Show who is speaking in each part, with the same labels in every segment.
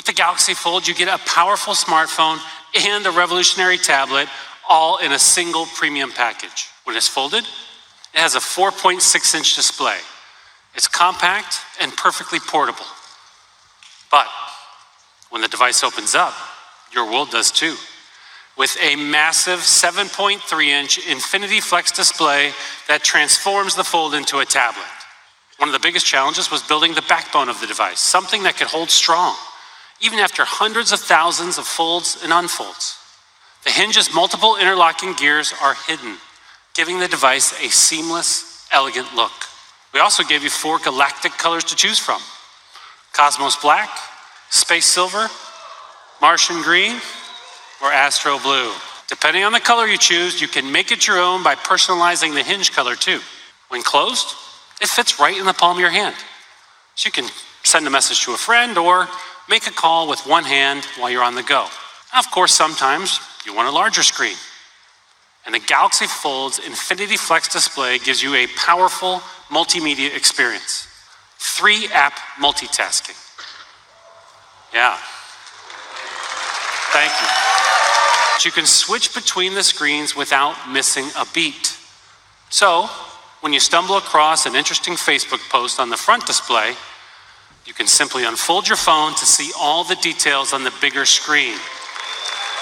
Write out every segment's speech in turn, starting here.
Speaker 1: the Galaxy Fold, you get a powerful smartphone and a revolutionary tablet, all in a single premium package. When it's folded, it has a 4.6-inch display. It's compact and perfectly portable. But when the device opens up, your world does too. With a massive 7.3-inch Infinity Flex display that transforms the Fold into a tablet. One of the biggest challenges was building the backbone of the device, something that could hold strong, even after hundreds of thousands of folds and unfolds. The hinge's multiple interlocking gears are hidden, giving the device a seamless, elegant look. We also gave you 4 galactic colors to choose from: Cosmos Black, Space Silver, Martian Green, or Astro Blue. Depending on the color you choose, you can make it your own by personalizing the hinge color too. When closed, it fits right in the palm of your hand. So you can send a message to a friend or make a call with one hand while you're on the go. Of course, sometimes you want a larger screen. And the Galaxy Fold's Infinity Flex display gives you a powerful multimedia experience. 3-app multitasking. Yeah. Thank you. But you can switch between the screens without missing a beat. So, when you stumble across an interesting Facebook post on the front display, you can simply unfold your phone to see all the details on the bigger screen.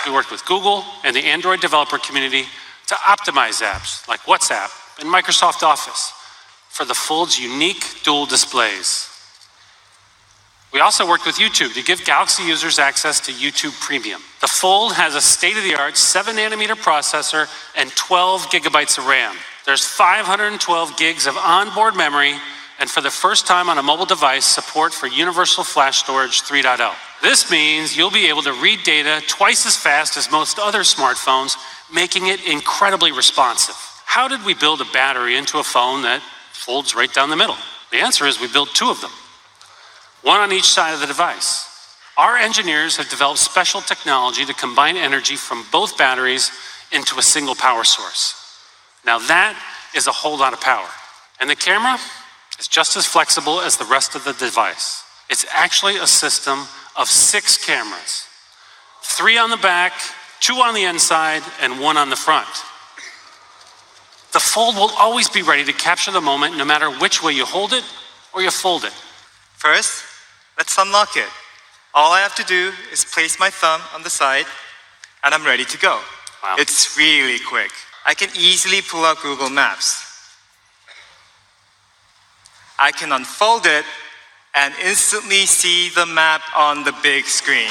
Speaker 1: We worked with Google and the Android developer community to optimize apps like WhatsApp and Microsoft Office for the Fold's unique dual displays. We also worked with YouTube to give Galaxy users access to YouTube Premium. The Fold has a state-of-the-art 7-nanometer processor and 12 gigabytes of RAM. There's 512 gigs of onboard memory, and for the first time on a mobile device, support for Universal Flash Storage 3.0. This means you'll be able to read data twice as fast as most other smartphones, making it incredibly responsive. How did we build a battery into a phone that folds right down the middle? The answer is we built 2 of them, one on each side of the device. Our engineers have developed special technology to combine energy from both batteries into a single power source. Now that is a whole lot of power. And the camera is just as flexible as the rest of the device. It's actually a system of 6 cameras, 3 on the back, 2 on the inside, and 1 on the front. The Fold will always be ready to capture the moment no matter which way you hold it or you fold it.
Speaker 2: First, let's unlock it. All I have to do is place my thumb on the side and I'm ready to go.
Speaker 1: Wow.
Speaker 2: It's really quick. I can easily pull out Google Maps. I can unfold it and instantly see the map on the big screen.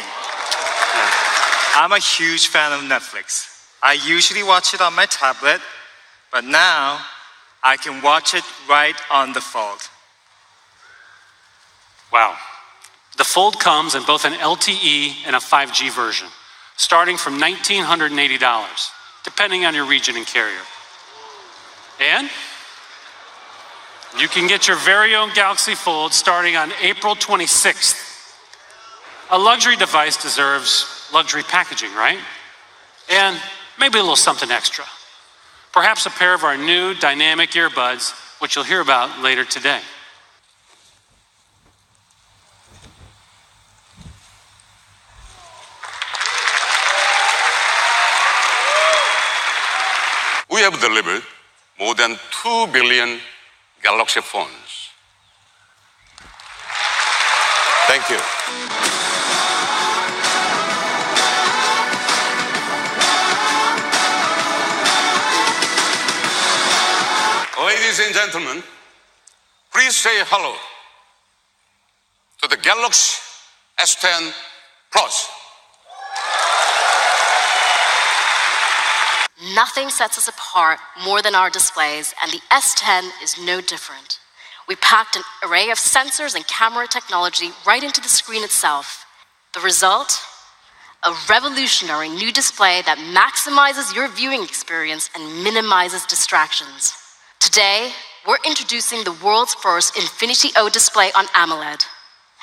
Speaker 2: I'm a huge fan of Netflix. I usually watch it on my tablet, but now I can watch it right on the Fold.
Speaker 1: Wow. The Fold comes in both an LTE and a 5G version, starting from $1,980, depending on your region and carrier. And you can get your very own Galaxy Fold starting on April 26th. A luxury device deserves luxury packaging, right? And maybe a little something extra. Perhaps a pair of our new dynamic earbuds, which you'll hear about later today.
Speaker 3: We have delivered more than 2 billion Galaxy phones. Thank you. Ladies and gentlemen, please say hello to the Galaxy S10 Plus.
Speaker 4: Nothing sets us apart more than our displays, and the S10 is no different. We packed an array of sensors and camera technology right into the screen itself. The result? A revolutionary new display that maximizes your viewing experience and minimizes distractions. Today, we're introducing the world's first Infinity O display on AMOLED.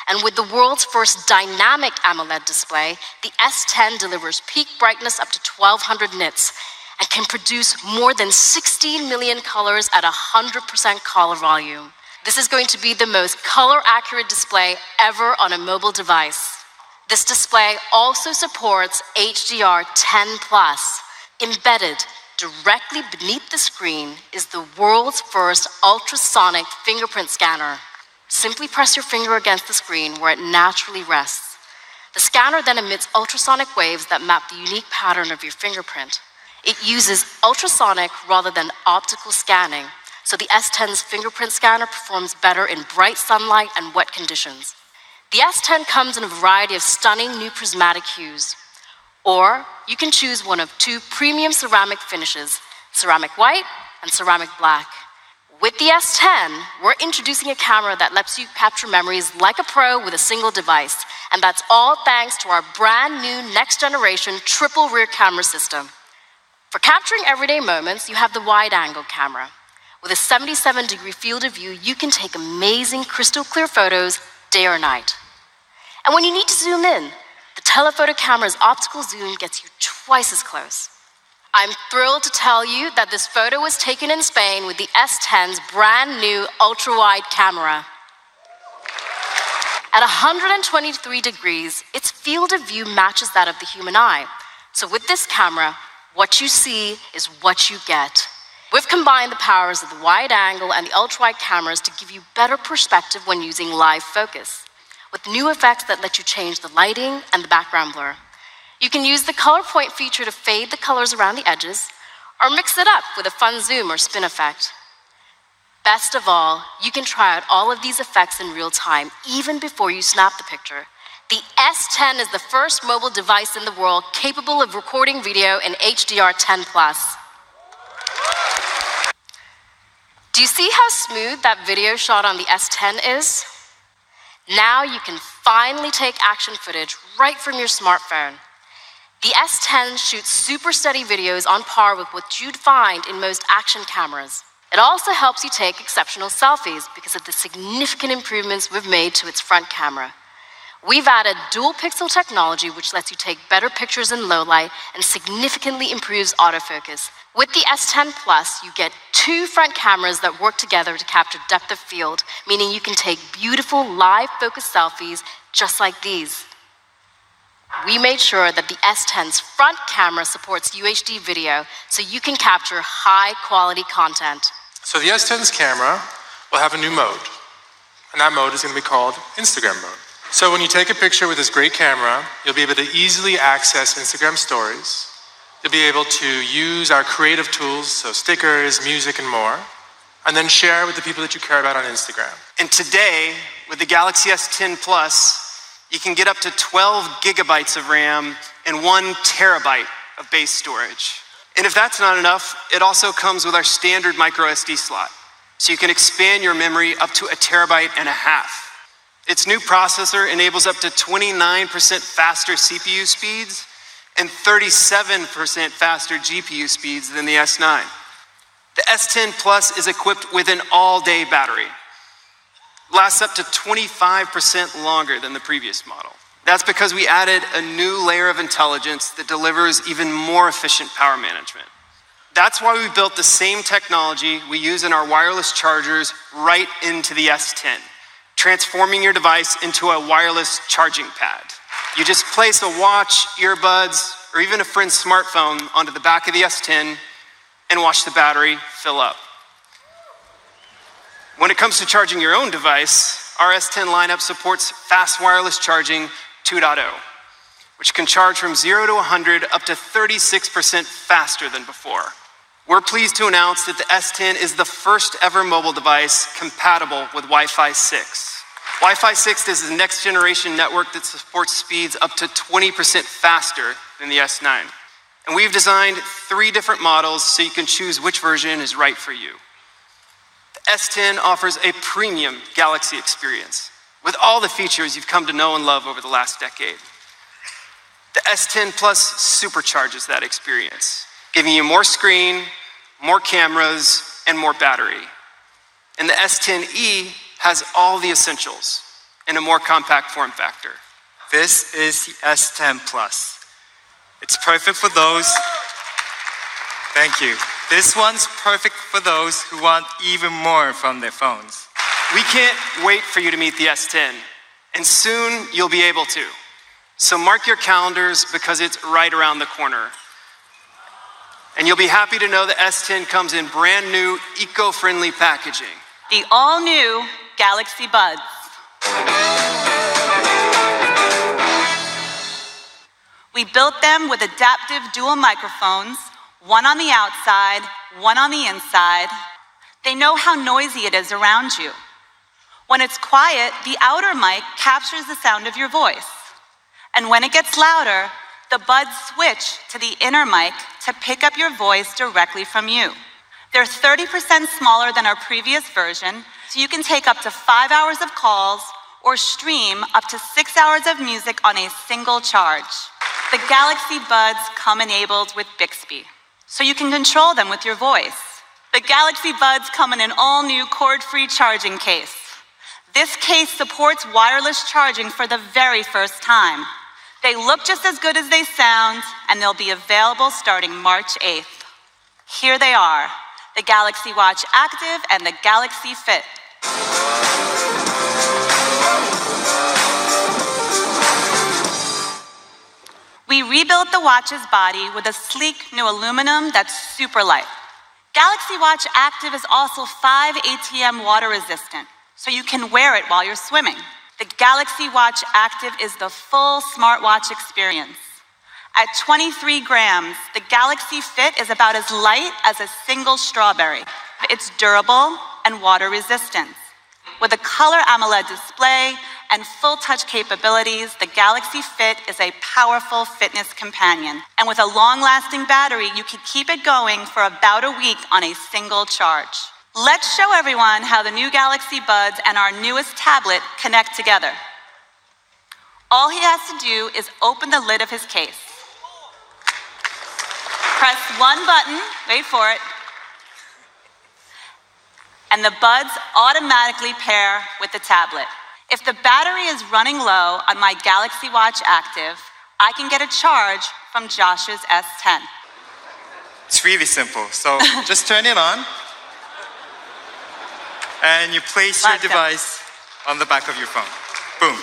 Speaker 4: And with the world's first dynamic AMOLED display, the S10 delivers peak brightness up to 1200 nits and can produce more than 16 million colors at 100% color volume. This is going to be the most color-accurate display ever on a mobile device. This display also supports HDR10+. Embedded directly beneath the screen is the world's first ultrasonic fingerprint scanner. Simply press your finger against the screen where it naturally rests. The scanner then emits ultrasonic waves that map the unique pattern of your fingerprint. It uses ultrasonic rather than optical scanning, so the S10's fingerprint scanner performs better in bright sunlight and wet conditions. The S10 comes in a variety of stunning new prismatic hues. Or you can choose one of two premium ceramic finishes, ceramic white and ceramic black. With the S10, we're introducing a camera that lets you capture memories like a pro with a single device. And that's all thanks to our brand new next generation triple rear camera system. For capturing everyday moments, you have the wide angle camera. With a 77-degree field of view, you can take amazing crystal clear photos day or night. And when you need to zoom in, the telephoto camera's optical zoom gets you twice as close. I'm thrilled to tell you that this photo was taken in Spain with the S10's brand new ultra-wide camera. At 123 degrees, its field of view matches that of the human eye. So with this camera, what you see is what you get. We've combined the powers of the wide angle and the ultra-wide cameras to give you better perspective when using live focus, with new effects that let you change the lighting and the background blur. You can use the color point feature to fade the colors around the edges, or mix it up with a fun zoom or spin effect. Best of all, you can try out all of these effects in real time, even before you snap the picture. The S10 is the first mobile device in the world capable of recording video in HDR10+. Do you see how smooth that video shot on the S10 is? Now you can finally take action footage right from your smartphone. The S10 shoots super steady videos on par with what you'd find in most action cameras. It also helps you take exceptional selfies because of the significant improvements we've made to its front camera. We've added dual pixel technology, which lets you take better pictures in low light and significantly improves autofocus. With the S10 Plus, you get two front cameras that work together to capture depth of field, meaning you can take beautiful live focus selfies just like these. We made sure that the S10's front camera supports UHD video so you can capture high quality content.
Speaker 5: So the S10's camera will have a new mode, and that mode is going to be called Instagram mode. So when you take a picture with this great camera, you'll be able to easily access Instagram stories. You'll be able to use our creative tools, so stickers, music, and more, and then share with the people that you care about on Instagram.
Speaker 6: And today, with the Galaxy S10 Plus, you can get up to 12 gigabytes of RAM and 1 terabyte of base storage. And if that's not enough, it also comes with our standard micro SD slot. So you can expand your memory up to 1.5 terabytes. Its new processor enables up to 29% faster CPU speeds and 37% faster GPU speeds than the S9. The S10 Plus is equipped with an all-day battery. Lasts up to 25% longer than the previous model. That's because we added a new layer of intelligence that delivers even more efficient power management. That's why we built the same technology we use in our wireless chargers right into the S10, transforming your device into a wireless charging pad. You just place a watch, earbuds, or even a friend's smartphone onto the back of the S10 and watch the battery fill up. When it comes to charging your own device, our S10 lineup supports fast wireless charging 2.0, which can charge from 0 to 100 up to 36% faster than before. We're pleased to announce that the S10 is the first ever mobile device compatible with Wi-Fi 6. Wi-Fi 6 is the next generation network that supports speeds up to 20% faster than the S9. And we've designed 3 different models so you can choose which version is right for you. The S10 offers a premium Galaxy experience with all the features you've come to know and love over the last decade. The S10 Plus supercharges that experience, giving you more screen, more cameras, and more battery. And the S10e has all the essentials in a more compact form factor.
Speaker 2: This is the S10 Plus. It's perfect for those, thank you. This one's perfect for those who want even more from their phones.
Speaker 6: We can't wait for you to meet the S10, and soon you'll be able to. So mark your calendars because it's right around the corner. And you'll be happy to know the S10 comes in brand new, eco-friendly packaging.
Speaker 7: The all-new Galaxy Buds. We built them with adaptive dual microphones, one on the outside, one on the inside. They know how noisy it is around you. When it's quiet, the outer mic captures the sound of your voice. And when it gets louder, the buds switch to the inner mic to pick up your voice directly from you. They're 30% smaller than our previous version, so you can take up to 5 hours of calls or stream up to 6 hours of music on a single charge. The Galaxy Buds come enabled with Bixby, so you can control them with your voice. The Galaxy Buds come in an all-new cord-free charging case. This case supports wireless charging for the very first time. They look just as good as they sound, and they'll be available starting March 8th. Here they are, the Galaxy Watch Active and the Galaxy Fit. We rebuilt the watch's body with a sleek new aluminum that's super light. Galaxy Watch Active is also 5 ATM water resistant, so you can wear it while you're swimming. The Galaxy Watch Active is the full smartwatch experience. At 23 grams, the Galaxy Fit is about as light as a single strawberry. It's durable and water resistant. With a color AMOLED display and full touch capabilities, the Galaxy Fit is a powerful fitness companion. And with a long-lasting battery, you can keep it going for about a week on a single charge. Let's show everyone how the new Galaxy Buds and our newest tablet connect together. All he has to do is open the lid of his case. Press one button, wait for it, and the buds automatically pair with the tablet. If the battery is running low on my Galaxy Watch Active, I can get a charge from Josh's S10.
Speaker 2: It's really simple. So just turn it on, and you place your device on the back of your phone. Boom.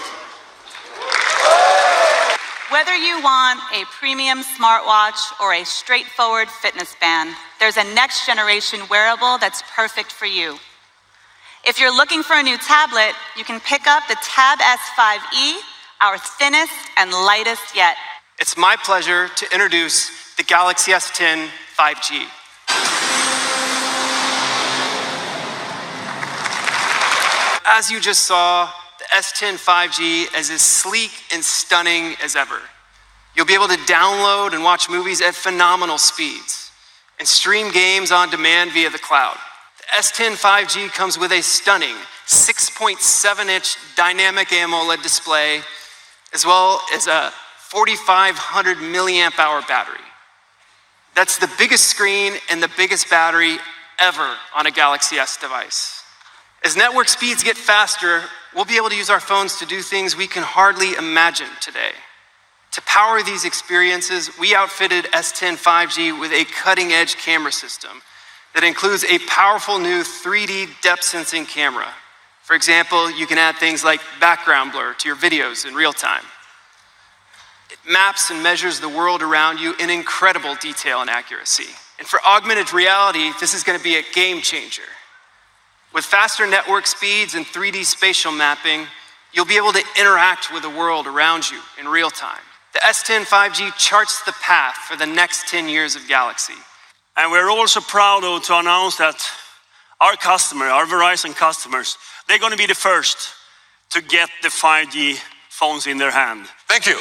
Speaker 7: Whether you want a premium smartwatch or a straightforward fitness band, there's a next generation wearable that's perfect for you. If you're looking for a new tablet, you can pick up the Tab S5e, our thinnest and lightest yet.
Speaker 6: It's my pleasure to introduce the Galaxy S10 5G. As you just saw, the S10 5G is as sleek and stunning as ever. You'll be able to download and watch movies at phenomenal speeds and stream games on demand via the cloud. The S10 5G comes with a stunning 6.7-inch dynamic AMOLED display, as well as a 4,500 milliamp hour battery. That's the biggest screen and the biggest battery ever on a Galaxy S device. As network speeds get faster, we'll be able to use our phones to do things we can hardly imagine today. To power these experiences, we outfitted S10 5G with a cutting-edge camera system that includes a powerful new 3D depth sensing camera. For example, you can add things like background blur to your videos in real time. It maps and measures the world around you in incredible detail and accuracy. And for augmented reality, this is going to be a game changer. With faster network speeds and 3D spatial mapping, you'll be able to interact with the world around you in real time. The S10 5G charts the path for the next 10 years of Galaxy.
Speaker 8: And we're also proud to announce that our Verizon customers, they're going to be the first to get the 5G phones in their hand.
Speaker 3: Thank you.